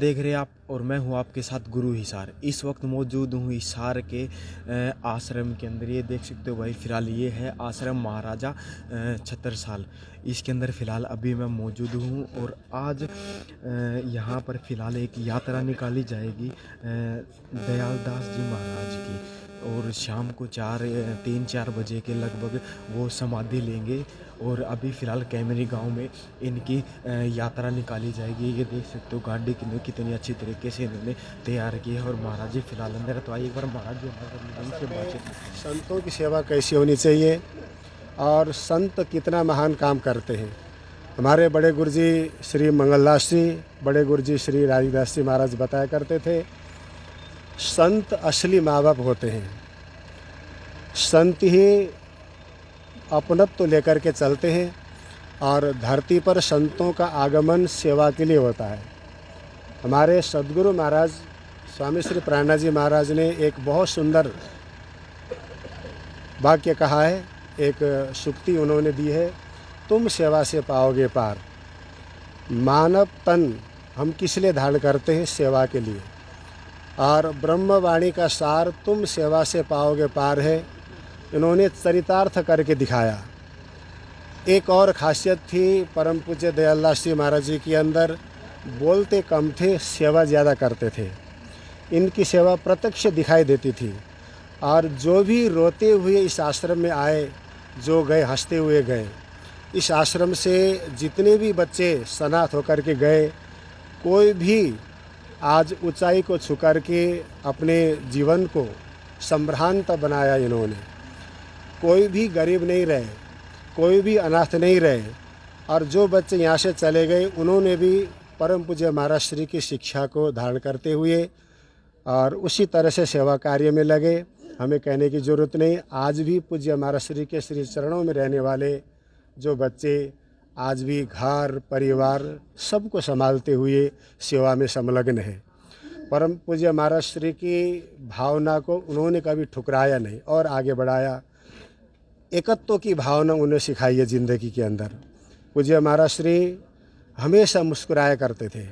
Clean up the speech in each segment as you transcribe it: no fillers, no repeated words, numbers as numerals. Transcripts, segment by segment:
देख रहे हैं आप और मैं हूं आपके साथ गुरु हिसार। इस वक्त मौजूद हूं हिसार के आश्रम के अंदर। ये देख सकते हो भाई, फ़िलहाल ये है आश्रम महाराजा छत्रसाल। इसके अंदर फ़िलहाल अभी मैं मौजूद हूं और आज यहाँ पर फ़िलहाल एक यात्रा निकाली जाएगी दयालदास जी महाराज की, और शाम को 3-4 बजे के लगभग वो समाधि लेंगे। और अभी फ़िलहाल कैमरी गांव में इनकी यात्रा निकाली जाएगी। ये देख सकते हो गाड़ी कितनी अच्छी तरीके से इन्होंने तैयार की है। और महाराज जी फ़िलहाल अंदर, तो आइए एक बार महाराज जी से बातचीत। संतों की सेवा कैसी होनी चाहिए और संत कितना महान काम करते हैं। हमारे बड़े गुरुजी श्री मंगलदास जी, बड़े गुरुजी श्री राजदास जी महाराज बताया करते थे, संत असली माँ बाप होते हैं। संत ही अपनत्व तो लेकर के चलते हैं और धरती पर संतों का आगमन सेवा के लिए होता है। हमारे सद्गुरु महाराज स्वामी श्री प्राणा जी महाराज ने एक बहुत सुंदर वाक्य कहा है, एक सूक्ति उन्होंने दी है, तुम सेवा से पाओगे पार। मानव तन हम किस लिए धारण करते हैं? सेवा के लिए। और ब्रह्मवाणी का सार तुम सेवा से पाओगे पार है, इन्होंने चरितार्थ करके दिखाया। एक और खासियत थी परम पूज्य दयालदास जी महाराज जी के अंदर, बोलते कम थे, सेवा ज़्यादा करते थे। इनकी सेवा प्रत्यक्ष दिखाई देती थी। और जो भी रोते हुए इस आश्रम में आए, जो गए हंसते हुए गए। इस आश्रम से जितने भी बच्चे सनाथ होकर के गए, कोई भी आज ऊंचाई को छू कर के अपने जीवन को संभ्रांत बनाया इन्होंने। कोई भी गरीब नहीं रहे, कोई भी अनाथ नहीं रहे। और जो बच्चे यहाँ से चले गए, उन्होंने भी परम पूज्य महाराज श्री की शिक्षा को धारण करते हुए और उसी तरह से सेवा कार्य में लगे। हमें कहने की ज़रूरत नहीं, आज भी पूज्य महाराज श्री के श्री चरणों में रहने वाले जो बच्चे आज भी घर परिवार सबको संभालते हुए सेवा में संलग्न है। परम पूज्य महाराज श्री की भावना को उन्होंने कभी ठुकराया नहीं और आगे बढ़ाया। एकत्व की भावना उन्हें सिखाई है ज़िंदगी के अंदर। पूज्य महाराज श्री हमेशा मुस्कुराया करते थे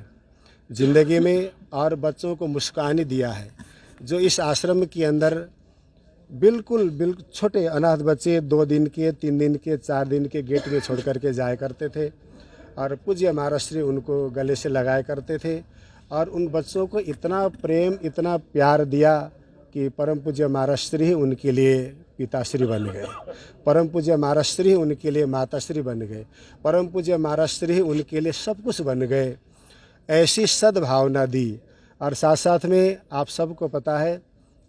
ज़िंदगी में और बच्चों को मुस्कान ही दिया है। जो इस आश्रम के अंदर बिल्कुल छोटे अनाथ बच्चे 2 दिन के, 3 दिन के, 4 दिन के गेट में छोड़ करके जाया करते थे और पूज्य महाराज श्री उनको गले से लगाया करते थे। और उन बच्चों को इतना प्रेम, इतना प्यार दिया कि परम पूज्य महाराज श्री ही उनके लिए पिताश्री बन गए। परम पूज्य महाराज श्री उनके लिए माताश्री बन गए। परम पूज्य महाराज श्री उनके लिए सब कुछ बन गए। ऐसी सद्भावना दी। और साथ साथ में आप सबको पता है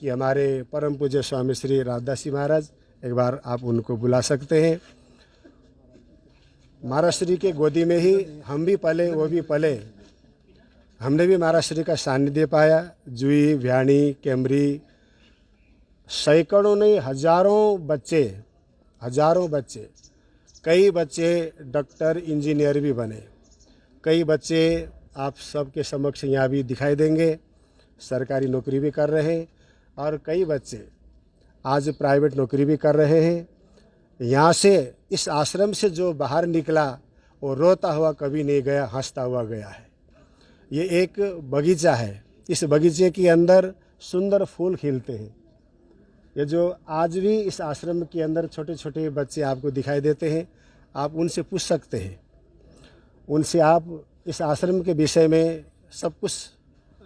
कि हमारे परम पूज्य स्वामी श्री राजदास जी महाराज, एक बार आप उनको बुला सकते हैं। महाराज श्री के गोदी में ही हम भी पले, वो भी पले। हमने भी महाराज श्री का सानिध्य पाया। जुई, भ्याणी, कैमरी, सैकड़ों नहीं हजारों बच्चे, कई बच्चे डॉक्टर इंजीनियर भी बने। कई बच्चे आप सबके समक्ष यहाँ भी दिखाई देंगे, सरकारी नौकरी भी कर रहे हैं। और कई बच्चे आज प्राइवेट नौकरी भी कर रहे हैं। यहाँ से, इस आश्रम से जो बाहर निकला वो रोता हुआ कभी नहीं गया, हंसता हुआ गया है। ये एक बगीचा है, इस बगीचे के अंदर सुंदर फूल खिलते हैं। ये जो आज भी इस आश्रम के अंदर छोटे छोटे बच्चे आपको दिखाई देते हैं, आप उनसे पूछ सकते हैं। उनसे आप इस आश्रम के विषय में सब कुछ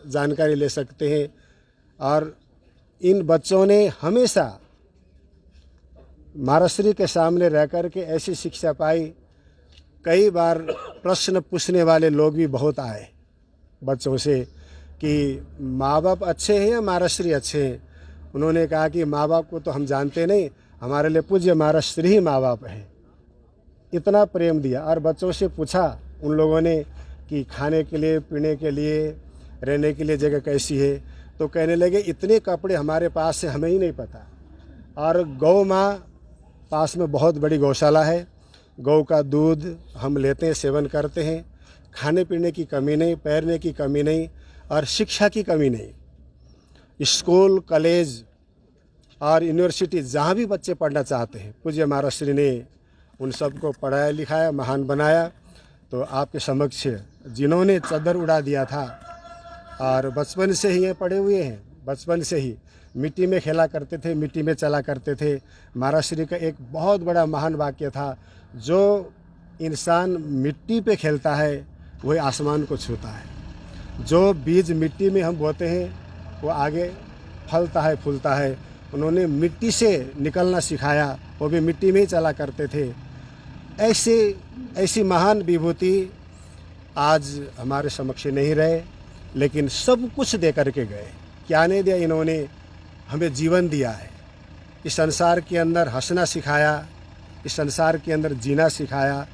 जानकारी ले सकते हैं। और इन बच्चों ने हमेशा महाराज श्री के सामने रह कर के ऐसी शिक्षा पाई। कई बार प्रश्न पूछने वाले लोग भी बहुत आए बच्चों से कि माँ बाप अच्छे हैं या महाराज श्री अच्छे हैं। उन्होंने कहा कि माँ बाप को तो हम जानते नहीं, हमारे लिए पूज्य महाराज श्री ही माँ बाप हैं। इतना प्रेम दिया। और बच्चों से पूछा उन लोगों ने कि खाने के लिए, पीने के लिए, रहने के लिए जगह कैसी है, तो कहने लगे इतने कपड़े हमारे पास से हमें ही नहीं पता। और गौ माँ पास में बहुत बड़ी गौशाला है, गौ का दूध हम लेते हैं, सेवन करते हैं। खाने पीने की कमी नहीं, पहनने की कमी नहीं और शिक्षा की कमी नहीं। स्कूल, कॉलेज और यूनिवर्सिटी जहाँ भी बच्चे पढ़ना चाहते हैं, पूज्य महाराज श्री ने उन सबको पढ़ाया लिखाया, महान बनाया। तो आपके समक्ष जिन्होंने चद्दर उड़ा दिया था और बचपन से ही ये पढ़े हुए हैं, बचपन से ही मिट्टी में खेला करते थे, मिट्टी में चला करते थे। महाराज श्री का एक बहुत बड़ा महान वाक्य था, जो इंसान मिट्टी पे खेलता है वही आसमान को छूता है। जो बीज मिट्टी में हम बोते हैं वो आगे फलता है, फूलता है। उन्होंने मिट्टी से निकलना सिखाया, वो भी मिट्टी में ही चला करते थे। ऐसी महान विभूति आज हमारे समक्ष नहीं रहे, लेकिन सब कुछ दे करके गए। क्या नहीं दिया इन्होंने? हमें जीवन दिया है, इस संसार के अंदर हंसना सिखाया, इस संसार के अंदर जीना सिखाया,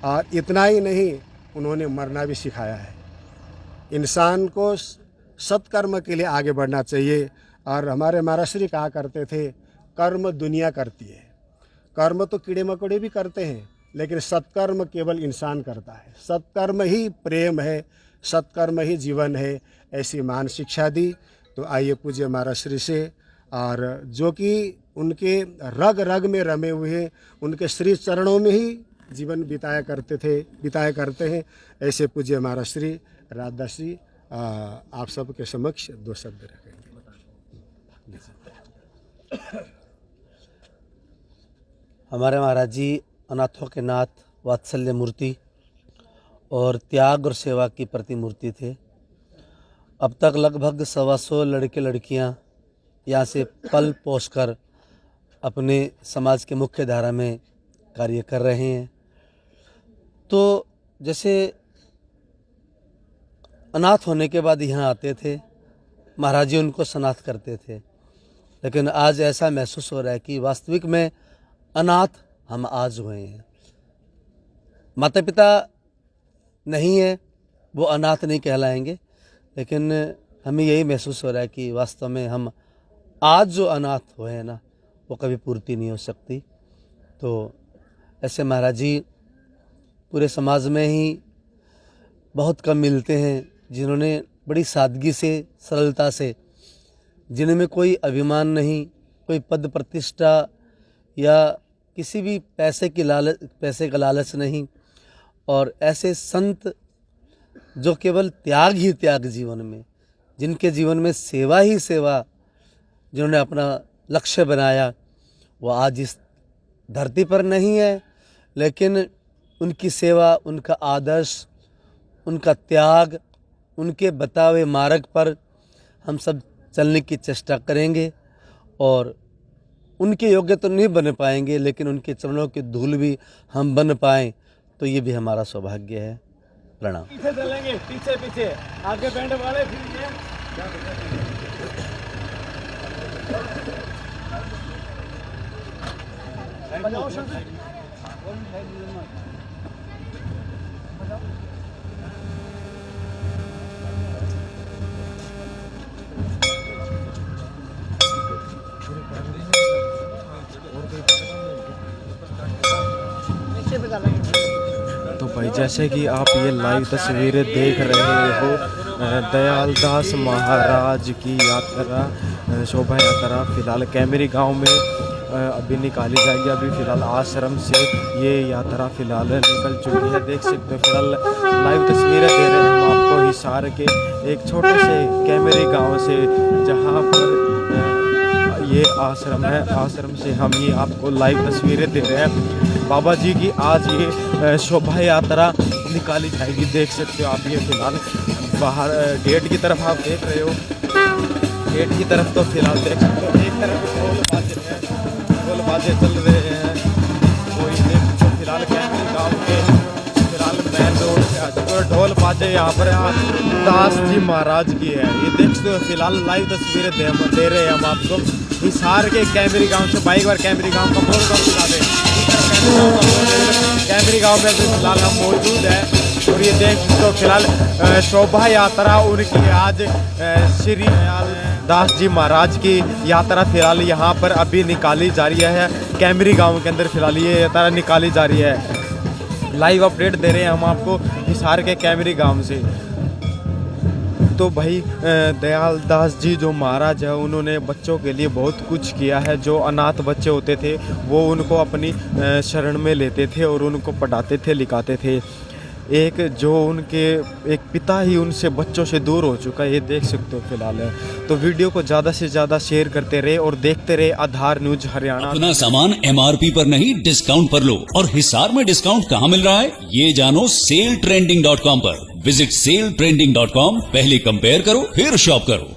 और इतना ही नहीं, उन्होंने मरना भी सिखाया है। इंसान को सत्कर्म के लिए आगे बढ़ना चाहिए। और हमारे महाराज श्री कहा करते थे, कर्म दुनिया करती है। कर्म तो कीड़े मकोड़े भी करते हैं, लेकिन सत्कर्म केवल इंसान करता है। सत्कर्म ही प्रेम है, सत्कर्म ही जीवन है। ऐसी महान शिक्षा दी। तो आइए पूज्य महाराज श्री से, और जो कि उनके रग रग में रमे हुए, उनके श्री चरणों में ही जीवन बिताया करते हैं, ऐसे पूज्य महाराज श्री राजदास जी आप सबके समक्ष दो शब्द रखेंगे। हमारे महाराज जी अनाथों के नाथ, वात्सल्य मूर्ति और त्याग और सेवा की प्रतिमूर्ति थे। अब तक लगभग 125 लड़के लड़कियां यहाँ से पल पोसकर अपने समाज के मुख्य धारा में कार्य कर रहे हैं। तो जैसे अनाथ होने के बाद यहाँ आते थे, महाराज जी उनको सनाथ करते थे, लेकिन आज ऐसा महसूस हो रहा है कि वास्तविक में अनाथ हम आज हुए हैं। माता पिता नहीं है, वो अनाथ नहीं कहलाएंगे, लेकिन हमें यही महसूस हो रहा है कि वास्तव में हम आज जो अनाथ हुए हैं ना, वो कभी पूर्ति नहीं हो सकती। तो ऐसे महाराज जी पूरे समाज में ही बहुत कम मिलते हैं, जिन्होंने बड़ी सादगी से, सरलता से, जिनमें कोई अभिमान नहीं, कोई पद प्रतिष्ठा या किसी भी पैसे का लालच नहीं, और ऐसे संत जो केवल त्याग ही त्याग जीवन में, जिनके जीवन में सेवा ही सेवा, जिन्होंने अपना लक्ष्य बनाया, वो आज इस धरती पर नहीं है, लेकिन उनकी सेवा, उनका आदर्श, उनका त्याग, उनके बताए मार्ग पर हम सब चलने की चेष्टा करेंगे। और उनके योग्य तो नहीं बन पाएंगे, लेकिन उनके चरणों की धूल भी हम बन पाएँ, तो ये भी हमारा सौभाग्य है। प्रणाम। पीछे चलेंगे, पीछे पीछे, आगे बैंड वाले फिर तो भाई जैसे कि आप ये लाइव तस्वीरें देख रहे हो, दयाल दास महाराज की यात्रा, शोभा यात्रा फिलहाल कैमरी गांव में अभी निकाली जाएगी। अभी फ़िलहाल आश्रम से ये यात्रा फ़िलहाल निकल चुकी है। देख सकते हो फ़िलहाल लाइव तस्वीरें दे रहे हैं हम आपको हिसार के एक छोटे से कैमरी गांव से, जहां पर ये आश्रम है। आश्रम से हम ये आपको लाइव तस्वीरें दे रहे हैं। बाबा जी की आज ये शोभा यात्रा निकाली जाएगी। देख सकते हो आप ये फ़िलहाल बाहर गेट की तरफ आप देख रहे हो। गेट की तरफ तो फ़िलहाल देख सकते हो एक तरफ ढोल बाजे चल रहे हैं। कोई देख तो फ़िलहाल कैमरी गाँव के फ़िलहाल मेन रोड पे आ चुके हैं। ढोल बाजे यहाँ पर दास जी महाराज की है। ये देख सकते हो फ़िलहाल लाइव तस्वीरें दे रहे हैं हम आपको हिसार के कैमरी गांव से। बाइक बार कैमरी गांव का बोर्ड दिखा दें। कैमरी गांव में फिलहाल हम मौजूद हैं और ये देख तो फिलहाल शोभा यात्रा उनकी आज श्री दास जी महाराज की यात्रा फिलहाल यहाँ पर अभी निकाली जा रही है। कैमरी गांव के अंदर फिलहाल ये यात्रा निकाली जा रही है। लाइव अपडेट दे रहे हैं हम आपको हिसार के कैमरी गांव से। तो भाई दयाल दास जी जो महाराज है, उन्होंने बच्चों के लिए बहुत कुछ किया है। जो अनाथ बच्चे होते थे वो उनको अपनी शरण में लेते थे और उनको पढ़ाते थे, लिखाते थे। एक जो उनके एक पिता ही उनसे बच्चों से दूर हो चुका है, ये देख सकते हो फिलहाल। तो वीडियो को ज़्यादा से ज़्यादा शेयर करते रहे और देखते रहे आधार न्यूज हरियाणा। अपना सामान MRP पर नहीं डिस्काउंट पर लो। और हिसार में डिस्काउंट कहाँ मिल रहा है ये जानो SaleTrending.com पर। विजिट SaleTrending.com, पहले कंपेयर करो फिर शॉप करो।